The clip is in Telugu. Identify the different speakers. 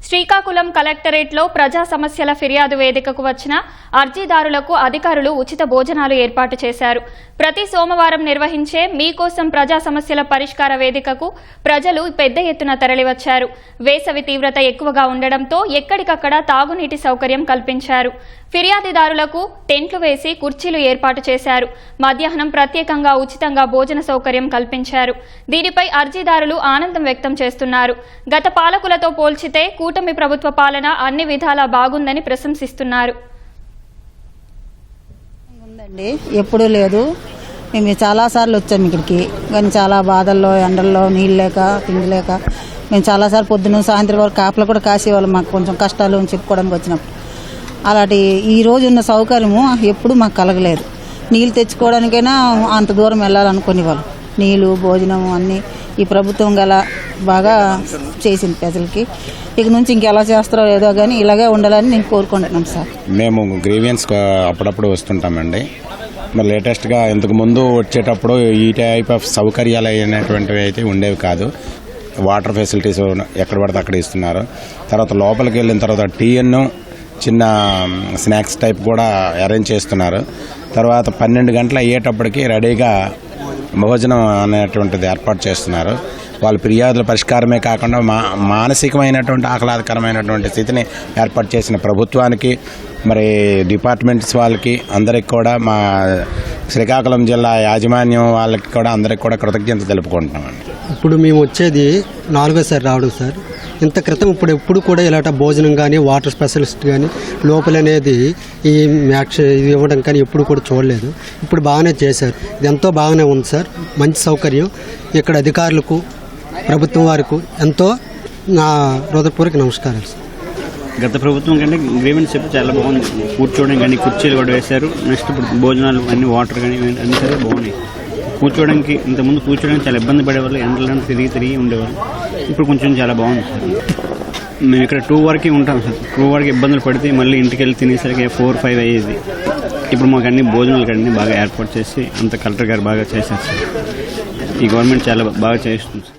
Speaker 1: శ్రీకాకుళం కలెక్టరేట్లో ప్రజా సమస్యల ఫిర్యాదు వేదికకు వచ్చిన అర్జీదారులకు అధికారులు ఉచిత భోజనాలు ఏర్పాటు చేశారు. ప్రతి సోమవారం నిర్వహించే మీకోసం ప్రజా సమస్యల పరిష్కార వేదికకు ప్రజలు పెద్ద ఎత్తున తరలివచ్చారు. వేసవి తీవ్రత ఎక్కువగా ఉండడంతో ఎక్కడికక్కడ తాగునీటి సౌకర్యం కల్పించారు. ఫిర్యాదుదారులకు టెంట్లు వేసి కుర్చీలు ఏర్పాటు చేశారు. మధ్యాహ్నం ప్రత్యేకంగా ఉచితంగా భోజన సౌకర్యం కల్పించారు. దీనిపై అర్జీదారులు ఆనందం వ్యక్తం చేస్తున్నారు. గత పాలకులతో పోల్చితే కూటమి ప్రభుత్వ పాలన అన్ని విధాలా బాగుందని ప్రశంసిస్తున్నారు.
Speaker 2: ఎప్పుడూ లేదు. మేము చాలాసార్లు వచ్చాము ఇక్కడికి, కానీ చాలా బాధల్లో, ఎండల్లో, నీళ్ళు లేక, తిండి లేక మేము చాలాసార్లు పొద్దున్న సాయంత్రం వరకు కాపలు కూడా కాసేవాళ్ళం. మాకు కొంచెం కష్టాలు చెప్పుకోవడానికి వచ్చినప్పుడు అలాంటి ఈ రోజు ఉన్న సౌకర్యము ఎప్పుడు మాకు కలగలేదు. నీళ్ళు తెచ్చుకోవడానికైనా అంత దూరం వెళ్ళాలనుకునేవాళ్ళు. నీళ్ళు, భోజనం అన్నీ ఈ ప్రభుత్వం గల బాగా చేసింది ప్రజలకి. ఇక నుంచి ఇంకెలా చేస్తారో ఏదో కానీ ఇలాగే ఉండాలని నేను కోరుకుంటున్నాం సార్.
Speaker 3: మేము గ్రీవియన్స్ అప్పుడప్పుడు వస్తుంటామండి. మరి లేటెస్ట్గా ఇంతకు ముందు వచ్చేటప్పుడు ఈ టైప్ ఆఫ్ సౌకర్యాలు అయినటువంటివి అయితే ఉండేవి కాదు. వాటర్ ఫెసిలిటీస్ ఎక్కడ పడితే అక్కడ ఇస్తున్నారు. తర్వాత లోపలికి వెళ్ళిన తర్వాత టీఎన్ను చిన్న స్నాక్స్ టైప్ కూడా అరేంజ్ చేస్తున్నారు. తర్వాత 12 గంటలు అయ్యేటప్పటికి రెడీగా భోజనం అనేటువంటిది ఏర్పాటు చేస్తున్నారు. వాళ్ళ ఫిర్యాదుల పరిష్కారమే కాకుండా మానసికమైనటువంటి ఆహ్లాదకరమైనటువంటి స్థితిని ఏర్పాటు చేసిన ప్రభుత్వానికి, మరి డిపార్ట్మెంట్స్ వాళ్ళకి అందరికి కూడా, మా శ్రీకాకుళం జిల్లా యాజమాన్యం వాళ్ళకి కూడా అందరికి కూడా కృతజ్ఞత తెలుపుకుంటున్నామండి.
Speaker 4: ఇప్పుడు మేము వచ్చేది 4వసారి రావడం సార్. ఇంత క్రితం ఎప్పుడు కూడా ఇలాంటి భోజనం కానీ, వాటర్ స్పెషలిస్ట్ కానీ లోపలనేది ఈ మ్యాక్స్ ఇది ఇవ్వడం కానీ ఎప్పుడు కూడా చూడలేదు. ఇప్పుడు బాగానే చేశారు. ఇది ఎంతో బాగానే ఉంది సార్. మంచి సౌకర్యం. ఇక్కడ అధికారులకు, ప్రభుత్వం వారికి ఎంతో నా హృదయపూర్వక నమస్కారాలు సార్.
Speaker 5: గత ప్రభుత్వం కంటే గ్రీవెన్స్ చెప్పి చాలా బాగుంది. కూర్చోవడం కానీ కుర్చీలు కూడా వేశారు. నెక్స్ట్ ఇప్పుడు భోజనాలు అన్ని, వాటర్ కానీ అన్ని సరే బాగున్నాయి. కూర్చోవడానికి ఇంతకుముందు కూర్చోవడానికి చాలా ఇబ్బంది పడేవాళ్ళు. ఎండలను తిరిగి ఉండేవాళ్ళు. ఇప్పుడు కొంచెం చాలా బాగుంది సార్. మేము ఇక్కడ 2 వరకు ఉంటాం సార్. 2 వరకు ఇబ్బందులు పడితే మళ్ళీ ఇంటికి వెళ్ళి తినేసరికి 4-5 అయ్యేది. ఇప్పుడు మాకు అన్ని భోజనాలు అన్నీ బాగా ఏర్పాటు చేసి అంత కలెక్టర్ గారు బాగా చేశారు సార్. ఈ గవర్నమెంట్ చాలా బాగా చేస్తుంది సార్.